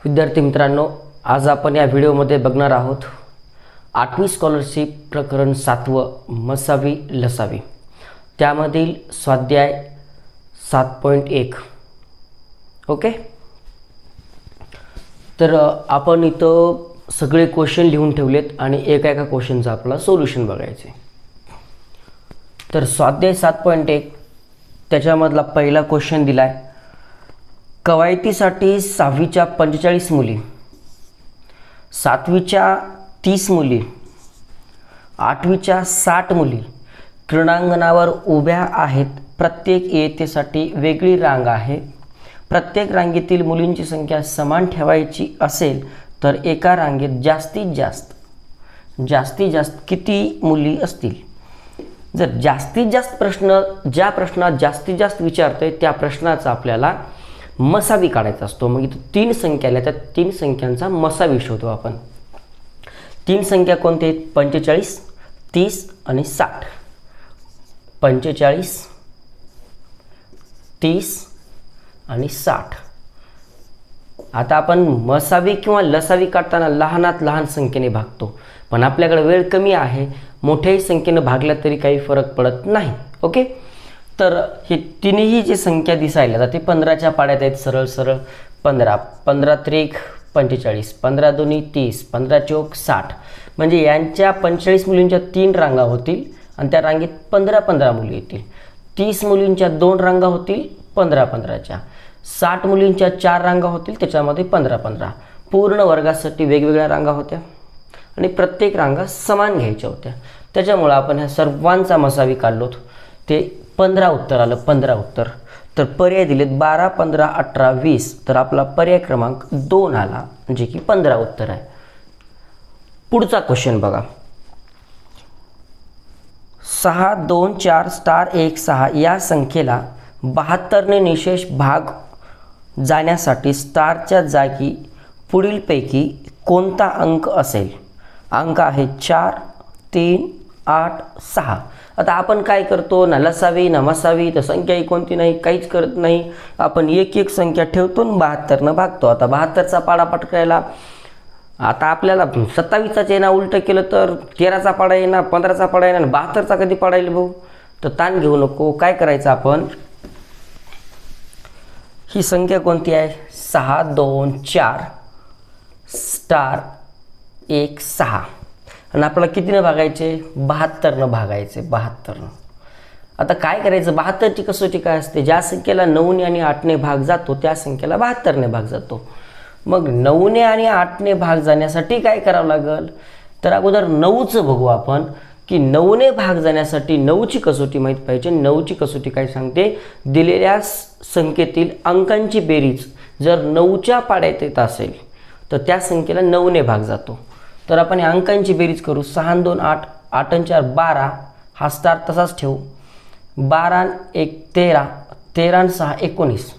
विद्यार्थी मित्रांनो, आज आपण या व्हिडिओमध्ये बघणार आहोत 8वी स्कॉलरशिप प्रकरण 7व मसावी लसावी, त्यामधील स्वाध्याय 7.1. ओके, तर आपण इथं सगळे क्वेश्चन लिहून ठेवलेत आणि एका क्वेश्चनचं आपल्याला सोल्युशन बघायचे. तर स्वाध्याय 7.1 त्याच्यामधला पहिला क्वेश्चन दिलाय, कवायतीसाठी 6वीच्या 45 मुली, 7वीच्या 30 मुली, 8वीच्या 60 मुली क्रीडांगणावर उभ्या आहेत. प्रत्येक इयत्तेसाठी वेगळी रांग आहे. प्रत्येक रांगेतील मुलींची संख्या समान ठेवायची असेल तर एका रांगेत जास्तीत जास्त किती मुली असतील? जर जास्तीत जास्त प्रश्न ज्या प्रश्नात जास्तीत जास्त विचारतोय त्या प्रश्नाचा आपल्याला मसावी काढायचा असतो. मग इथं 3 संख्या आल्या, त्या 3 संख्यांचा मसावी शोधू आपण. 3 संख्या कोणत्या आहेत? 45, 30 आणि 60. 45, 30 आणि 60. आता आपण मसावी किंवा लसावी काढताना लहानात लहान संख्येने भागतो, पण आपल्याकडे वेळ कमी आहे. मोठ्याही संख्येने भागल्या तरी काही फरक पडत नाही. ओके, तर हे तिन्ही जी संख्या दिसायला जाते 15च्या पाड्यात आहेत. सरळ 15, 15 त्रिक 45, 15 दोन्ही 30, 15 चौक 60. म्हणजे यांच्या 45 मुलींच्या 3 रांगा होतील आणि त्या रांगेत 15 मुली येतील. 30 मुलींच्या 2 रांगा होतील 15च्या. 60 मुलींच्या 4 रांगा होतील, त्याच्यामध्ये 15. पूर्ण वर्गासाठी वेगवेगळ्या रांगा होत्या आणि प्रत्येक रांगा समान घ्यायच्या होत्या. त्याच्यामुळं आपण ह्या सर्वांचा मसावी काढलोत. ते 15 उत्तर आलं. 15 उत्तर. तर पर्याय दिलेत 12, 15, 18, 20. तर आपला पर्याय क्रमांक 2 आला, जे की 15 उत्तर आहे. पुढचा क्वेश्चन बघा. 6, 2, 4, स्टार 1, 6 या संख्येला 72ने निशेष भाग जाण्यासाठी स्टारच्या जागी पुढीलपैकी कोणता अंक असेल? अंक आहे 4, 3, 8, 6. आता आपण काय करतो? ना लसावी ना मसावी, तर संख्याही कोणती नाही, काहीच करत नाही. आपण एक संख्या ठेवतो आणि 72 भागतो. आता 72चा पाडा पटकायला आता आपल्याला 27चा येणार, उलटं केलं तर 13चा पाडा येणार, 15चा पाडा येणार, 72चा कधी पाडा येईल भाऊ? तर ताण घेऊ नको. काय करायचं आपण? ही संख्या कोणती आहे? 6, 2, 4, स्टार 1, 6. आणि आपल्याला कितीनं भागायचे? 72नं भागायचे. 72. आता काय करायचं? 72ची कसोटी काय असते? ज्या संख्येला 9ने आणि 8ने भाग जातो त्या संख्येला 72ने भाग जातो. मग 9ने आणि 8ने भाग जाण्यासाठी काय करावं लागेल? तर अगोदर 9चं बघू आपण, की 9ने भाग जाण्यासाठी 9ची कसोटी माहीत पाहिजे. 9ची कसोटी काय सांगते? दिलेल्या संख्येतील अंकांची बेरीज जर 9च्या पाड्यात येत असेल तर त्या संख्येला 9ने भाग जातो. तर आपण या अंकांची बेरीज करू. 6 आणि 2 8, 8 आणि 4 12. हा स्टार तसाच ठेवू. 12 आणि 1 13, 13 आणि 6 19.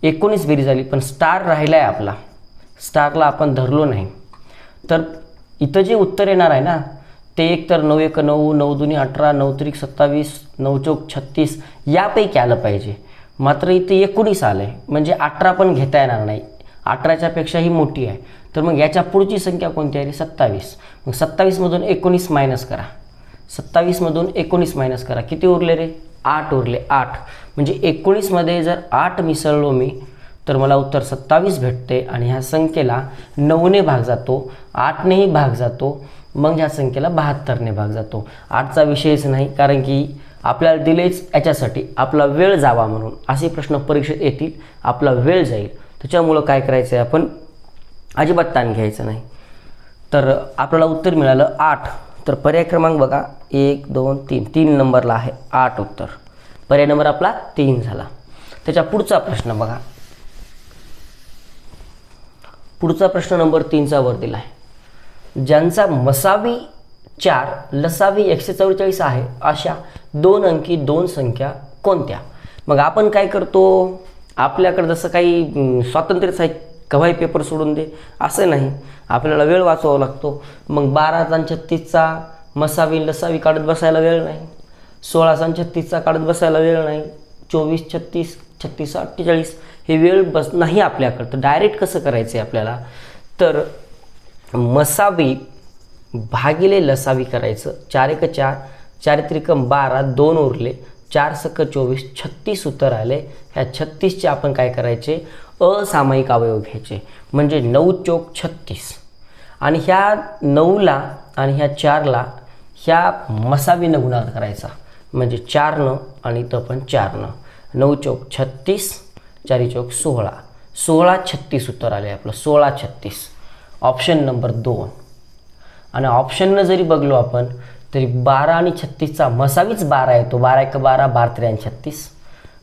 19 बेरीज झाली, पण स्टार राहिला आहे आपला. स्टारला आपण धरलो नाही. तर इथं जे उत्तर येणार आहे ना, ते एक तर 9 1 9, 9 2 18, 9 3 27, 9 चौक 36 यापैकी आलं पाहिजे. मात्र इथे 19 आलं आहे, म्हणजे 18 पण घेता येणार नाही. 18च्या पेक्षाही मोठी आहे. तर मग याच्या पुढची संख्या कोणती आहे? 27. मग 27मधून 19 मायनस करा. 27मधून 19 मायनस करा. किती उरले रे? 8 उरले. 8 म्हणजे 19मध्ये जर 8 मिसळलो मी तर मला उत्तर 27 भेटते. आणि ह्या संख्येला 9ने भाग जातो, 8नेही भाग जातो, मग ह्या संख्येला 72ने भाग जातो. 8चा विषयच नाही, कारण की आपल्याला दिलेच याच्यासाठी आपला वेळ जावा म्हणून. असे प्रश्न परीक्षेत येतील, आपला वेळ जाईल. त्याच्यामुळं काय करायचं आहे? आपण अजिबात ताण घ्यायचं नाही. तर आपल्याला उत्तर मिळालं 8. तर पर्याय क्रमांक बघा, 1 2 3, 3 नंबरला आहे 8 उत्तर. पर्याय नंबर आपला 3 झाला. त्याच्या पुढचा प्रश्न बघा. पुढचा प्रश्न नंबर 3चा वर दिला आहे. ज्यांचा मसावी 4 लसावी 144 आहे अशा 2 अंकी 2 संख्या कोणत्या? मग आपण काय करतो? आपल्याकडे जसं काही स्वातंत्र्यच आहे, कवाही पेपर सोडून दे असं नाही, आपल्याला वेळ वाचवावा लागतो. मग 12 आणि 36चा मसावी लसावी काढत बसायला वेळ नाही. 16 आणि 36चा काढत बसायला वेळ नाही. 24 36 36 48 हे वेळ बस नाही आपल्याकडं, तर डायरेक्ट कसं करायचं आहे आपल्याला, तर मसावी भागिले लसावी करायचं. 4 × 4, 4 × 12, 2 उरले, 4 × 24, 36 उत्तर आले. ह्या 36चे आपण काय करायचे, असामायिक अवयव घ्यायचे, म्हणजे 9 चोक 36. आणि ह्या 9ला आणि ह्या 4ला ह्या मसावीनं गुणाकार करायचा, म्हणजे 4 आणि इथं पण 4. 9 चोक 36, 4 चोक 16, 16 36 उत्तर आले आपलं, 16 36. Option number 2. आणि ऑप्शननं जरी बघलो आपण तरी 12 आणि 36चा मसावीच 12 येतो. 12 × 12, 12 × 3 = 36,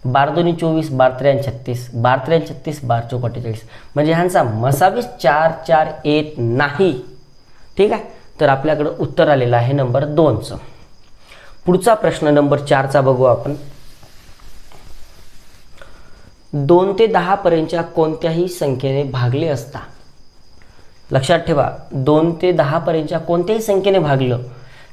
12 × 2 = 24, 12 × 3 = 36, 12 × 3 = 36, 12 × 4 = 48. म्हणजे ह्यांचा मसावीच 4 4 येत नाही. ठीक आहे, तर आपल्याकडं उत्तर आलेलं आहे नंबर 2चं. पुढचा प्रश्न नंबर 4चा बघू आपण. 2 ते 10 पर्यंतच्या कोणत्याही संख्येने भागले असता, लक्षात ठेवा, 2 ते 10 पर्यंतच्या कोणत्याही संख्येने भागलं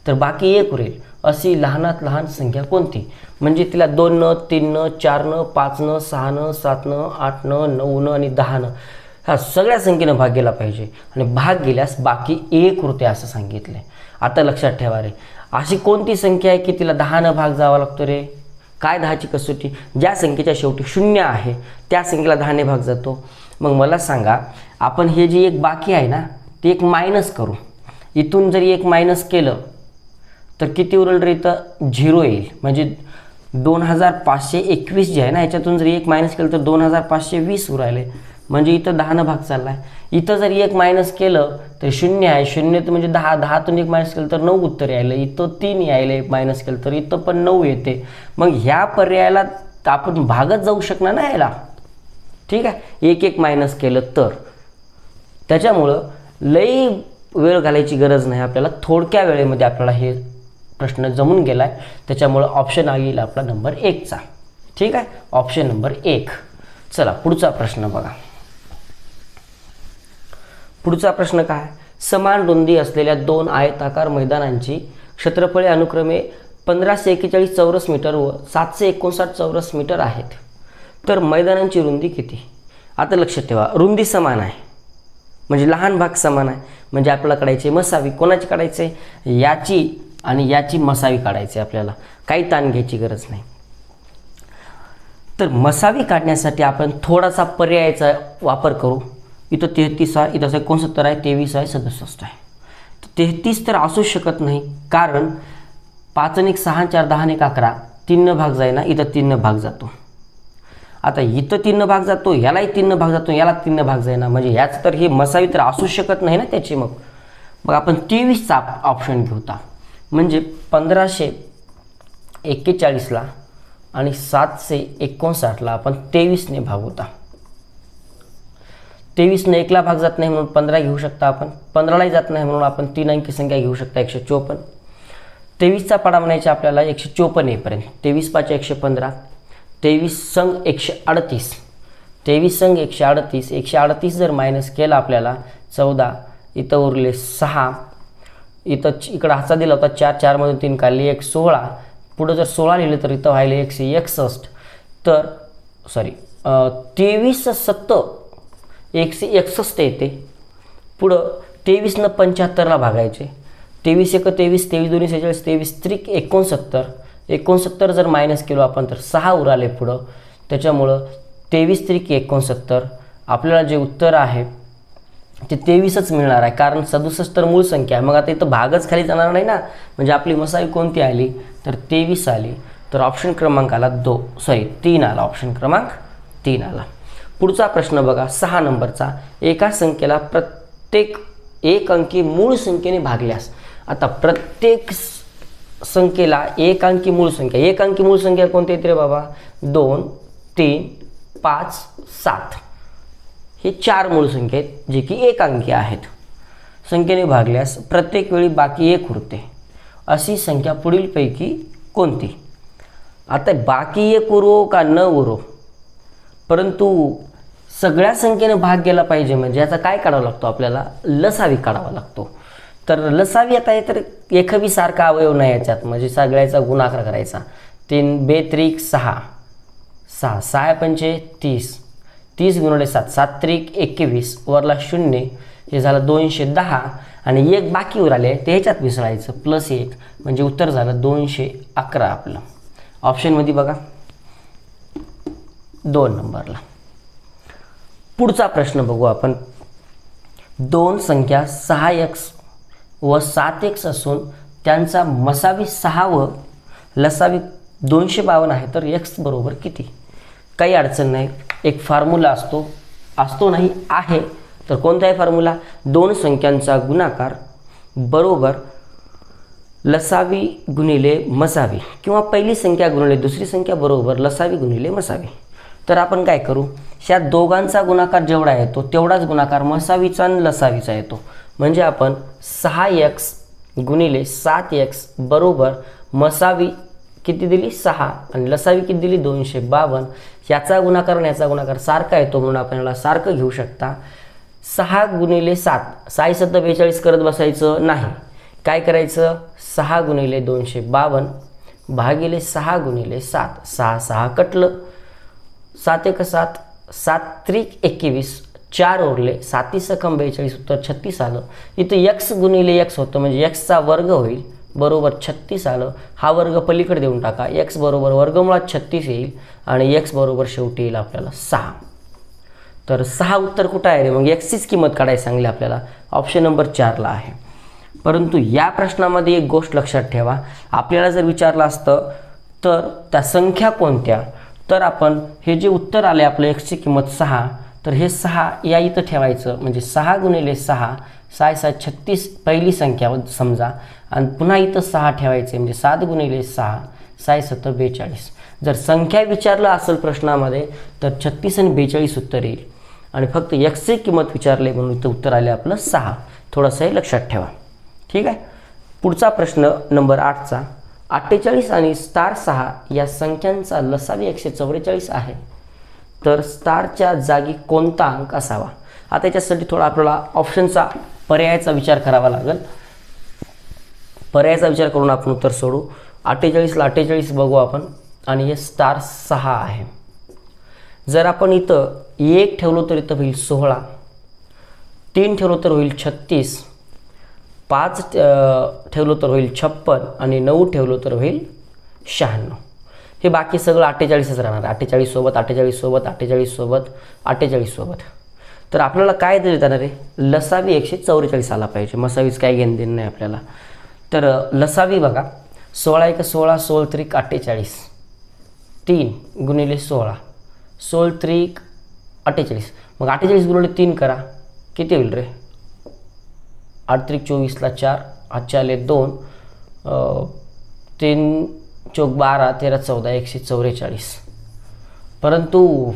तर बाकी 1 उरेल अशी लहानात लहान संख्या कोणती. म्हणजे तिला 2 न, 3 न, 4 न, 5 न, 6 न, 7 न, 8 न, 9 न आणि 10 न, ह्या सगळ्या संख्येनं भाग गेला पाहिजे. आणि भाग गेल्यास बाकी 1 उरते असं सांगितलं आहे. आता लक्षात ठेवा रे, अशी कोणती संख्या आहे की तिला 10 न भाग जावा लागतो रे. काय 10ची कसोटी, ज्या संख्येच्या शेवटी 0 आहे त्या संख्येला 10 ने भाग जातो. मग मला सांगा, आपण हे जी एक बाकी आहे ना ते एक मायनस करू. इथून जरी एक मायनस केलं तर किती उरल रे, इथं 0 येईल. म्हणजे 2521 जे आहे ना, ह्याच्यातून जरी एक मायनस केलं तर 2520 उरायले. म्हणजे इथं 10 न भाग चालला आहे. इथं जरी एक मायनस केलं तर 0 आहे, 0 तर म्हणजे 10, 10तून एक मायनस केलं तर 9 उत्तर यायलं. इथं 3 यायले, मायनस केलं तर इथं पण 9 येते. मग ह्या पर्यायाला आपण भागच जाऊ शकणार नाही याला. ठीक आहे, एक एक मायनस केलं तर. त्याच्यामुळं लई वेळ घालायची गरज नाही आपल्याला, थोडक्या वेळेमध्ये आपल्याला हे प्रश्न जमून गेला आहे. त्याच्यामुळं ऑप्शन येईल आपला नंबर 1चा. ठीक आहे, ऑप्शन नंबर 1. चला पुढचा प्रश्न बघा. पुढचा प्रश्न काय, समान रुंदी असलेल्या 2 आयताकार मैदानांची क्षेत्रफळे अनुक्रमे 1541 चौरस मीटर व 759 चौरस मीटर आहेत. तर मैदानांची रुंदी किती. आता लक्षात ठेवा, रुंदी समान आहे म्हणजे लहान भाग समान आहे, म्हणजे आपल्याला काढायचे मसावी. कोणाची काढायचे, याची आणि याची मसावी काढायची. आपल्याला काही ताण घ्यायची गरज नाही. तर मसावी काढण्यासाठी आपण थोडासा पर्यायाचा वापर करू. इथं 33 आहे, इथं 69 आहे, 23 आहे, 67 आहे. 33 तर असू शकत नाही, कारण 5 आणि 6 आणि 4 10 आणि 11, 3 न भाग जाईना, इथं 3 न भाग जातो. आता इथं 3 न भाग जातो, यालाही 3 न भाग जातो, याला 3 न भाग जाईना, म्हणजे ह्याच तर हे मसावी तर असू शकत नाही ना त्याची. मग आपण 23चा ऑप्शन घेऊता. म्हणजे 1541ला आणि 759ला आपण 23ने भागवता. 23ने 1ला भाग जात नाही म्हणून 15 घेऊ शकता आपण. 15लाही जात नाही म्हणून आपण 3 अंकी संख्या घेऊ शकता, 154. 23चा पाडा म्हणायचा आपल्याला 154 येईपर्यंत. 23 × 5 = 115, 23 संग 138, 23 संग 138, 138 जर मायनस केला आपल्याला 14, इथं उरले 6, इकडं हाचा दिला होता 4, 4 मधून 3 काढली 1, 16. पुढं जर 16 लिहिलं तर इथं व्हायला 161. तर सॉरी 23 7 161 येते. पुढं 23 न 75ला भागायचे. 23 1 23, 23 2 46, 23 3 69. 69 जर मायनस केलो आपण तर 6 उराले पुढं. त्याच्यामुळं 23 3 69 आपल्याला जे उत्तर आहे ते 23च मिळणार आहे, कारण 67 तर मूळ संख्या आहे. मग आता इथं भागच खाली जाणार नाही ना, म्हणजे आपली मसावी कोणती आली तर 23 आली. तर ऑप्शन क्रमांक आला 3 आला. ऑप्शन क्रमांक 3 आला. पुढचा प्रश्न बघा, 6 नंबरचा. एका संख्येला प्रत्येक एक अंकी मूळ संख्येने भागल्यास. आता प्रत्येक संख्येला एक अंकी मूळ संख्या, एक अंकी मूळ संख्या कोणती येते रे बाबा, 2 3 5 7, हे 4 मूळ संख्या आहेत जे की एक अंकी आहेत. संख्येने भागल्यास प्रत्येक वेळी बाकी 1 उरते अशी संख्या पुढीलपैकी कोणती. आता बाकी 1 उरो का न उरो, परंतु सगळ्या संख्येने भाग गेला पाहिजे, म्हणजे याचा काय काढावा लागतो आपल्याला, लसावी काढावा लागतो. तर लसावी आता तर एकही सारखा अवयव नाही याच्यात, म्हणजे सगळ्याचा गुणाकार करायचा. 3 2 3 6, 6 6 पंचे 30, 30 गुणिले 7, 7 त्रिक 21, वरला 0, हे झालं 210 आणि एक बाकी उरले ते ह्याच्यात मिसळायचं +1, म्हणजे उत्तर झालं 211 आपलं. ऑप्शनमध्ये बघा 2 नंबरला. पुढचा प्रश्न बघू आपण. दोन संख्या 6x व 7x असून त्यांचा मसावी 6 व लसावी 252 आहे, तर x बरोबर किती? काही अडचण नाही. एक फॉर्म्युला असतो नाही आहे, तर कोणता आहे फॉर्म्युला? दोन संख्यांचा गुणाकार बरोबर लसावी गुणिले मसावी, किंवा पहिली संख्या गुणिले दुसरी संख्या बरोबर लसावी गुणिले मसावी. तर आपण काय करू, ह्या दोघांचा गुणाकार जेवढा येतो तेवढाच गुणाकार मसावीचा आणि लसावीचा येतो. म्हणजे आपण 6x गुणिले 7x बरोबर मसावी किती दिली 6 आणि लसावी किती दिली 252, याचा गुणाकार आणि याचा गुणाकार सारखा येतो म्हणून आपण याला सारखं घेऊ शकता. 6 गुणिले 7, 6 7 42 करत बसायचं नाही. काय करायचं, 6 गुणिले 252 भागिले 6 गुणिले 7, 6 6 कटलं, 7 1 7, 7 त्रिक 21, 4 उरले, 7 सकम 42, उत्तर 36 आलं. इथं x गुणिले x होतं म्हणजे x चा वर्ग होईल बरोबर 36 आलं. हा वर्ग पलीकडे देऊन टाका, x बरोबर वर्गमुळात 36 येईल आणि x बरोबर शेवटी येईल आपल्याला 6. तर 6 उत्तर कुठं आहे रे? मग x चीच किंमत काढायला सांगली आपल्याला, ऑप्शन नंबर 4ला आहे. परंतु या प्रश्नामध्ये एक गोष्ट लक्षात ठेवा, आपल्याला जर विचारलं असतं तर त्या संख्या कोणत्या, तर आपण हे जे उत्तर आले आपलं x ची किंमत 6, तर हे 6 या इथं ठेवायचं म्हणजे 6 गुणिले 6, 6 6 36 पहिली संख्या समजा, आणि पुन्हा इथं 6 ठेवायचे म्हणजे 7 गुणिले 6, 6 7 42. जर संख्या विचारलं असेल प्रश्नामध्ये तर 36 आणि 42 उत्तर येईल, आणि फक्त x ची किंमत विचारले म्हणून इथं उत्तर आले आपलं 6. थोडंसं हे लक्षात ठेवा, ठीक आहे. पुढचा प्रश्न नंबर 8चा. 48 आणि *6 या संख्यांचा लसावी 144 आहे, तर स्टारच्या जागी कोणता अंक असावा? आता याच्यासाठी थोडा आपल्याला ऑप्शनचा पर्यायाचा विचार करावा लागेल. पर्यायाचा विचार करून आपण उत्तर सोडू. 48ला 48 बघू आपण, आणि हे *6 आहे. जर आपण इथं 1 ठेवलो तर इथं होईल 16, 3 ठेवलो तर होईल 36, 5 ठेवलो तर होईल 56 आणि 9 ठेवलो तर होईल 96. हे बाकी सगळं 48च राहणार. 48 सोबत 48 सोबत 48 सोबत 48 सोबत. तर आपल्याला काय दिलं जाणार आहे, लसावी 144 आला पाहिजे, मसावीच काय घेणं देणं नाही आपल्याला. तर लसावी बघा, 16 1 16, 16 त्रिक 48, 3 गुणिले 16, 16 त्रिक 48, मग 48 गुणिले 3 करा, किती होईल रे? 8 त्रिक 24ला 4, 8 आले 2, 3 चौक 12, 13 14, 144. परंतु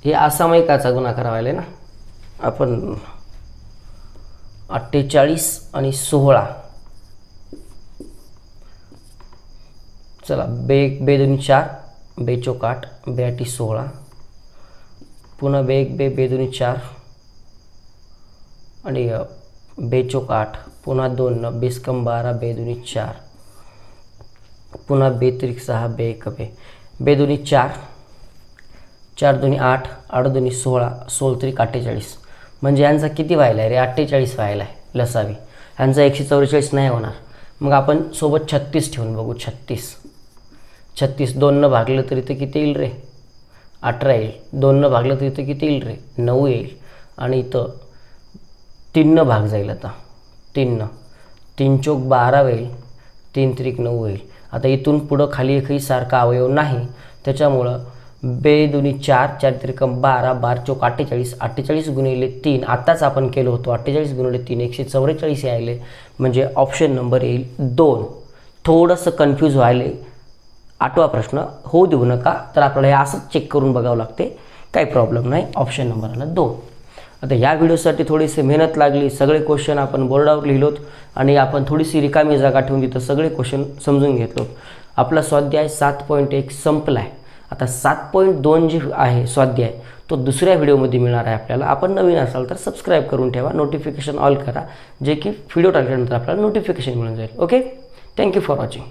हे असामायिकाचा गुणाकार व्हायला ना, आपण 48 आणि 16, चला बे 2 4, बे चौक 8, बे 8 16, पुन्हा बे 2 4 आणि बे चौक 8, पुन्हा 2 20 कम 12, बे 2 4, पुन्हा बे 3 6, बे 1 बे 2 4, 4 2 8, 8 2 16, 16 त्रिक 48. म्हणजे यांचा किती व्हायला आहे रे? 48 व्हायला आहे लसावी. यांचा 144 नाही होणार. मग आपण सोबत 36 ठेवून बघू. 36 2 भागलं तरी तर किती येईल रे? 18 येईल. 2 भागलं तरी तर किती येईल रे? 9 येईल. आणि इथं 3 भाग जाईल. आता 3 चौक 12 होईल, 3 त्रिक 9 होईल. आता इथून पुढं खाली एकही सारखा अवयव नाही, त्याच्यामुळं बे 2 4, 4 त्रिकम 12, 12 चौक 48, 48 गुणिले 3 आत्ताच आपण केलं होतं. 48 गुणिले 3 144 यायले, म्हणजे ऑप्शन नंबर येईल 2. थोडंसं कन्फ्यूज व्हायले, 8वा प्रश्न होऊ देऊ नका. तर आपल्याला हे असंच चेक करून बघावं लागते, काही प्रॉब्लेम नाही. ऑप्शन नंबर आला 2. आता ह्या व्हिडिओसाठी थोडीशी मेहनत लागली. सगळे क्वेश्चन आपण बोर्डावर लिहिलोत आणि आपण थोडीशी रिकामी जागा ठेवून तिथं सगळे क्वेश्चन समजून घेतलो. आपला स्वाध्याय 7.1 संपला आहे. आता 7.2 जे आहे स्वाध्याय, तो दुसऱ्या व्हिडिओमध्ये मिळणार आहे आपल्याला. आपण नवीन असाल तर सबस्क्राईब करून ठेवा, नोटिफिकेशन ऑल करा, जे की व्हिडिओ टाकल्यानंतर आपल्याला नोटिफिकेशन मिळून जाईल. Okay, thank you for watching.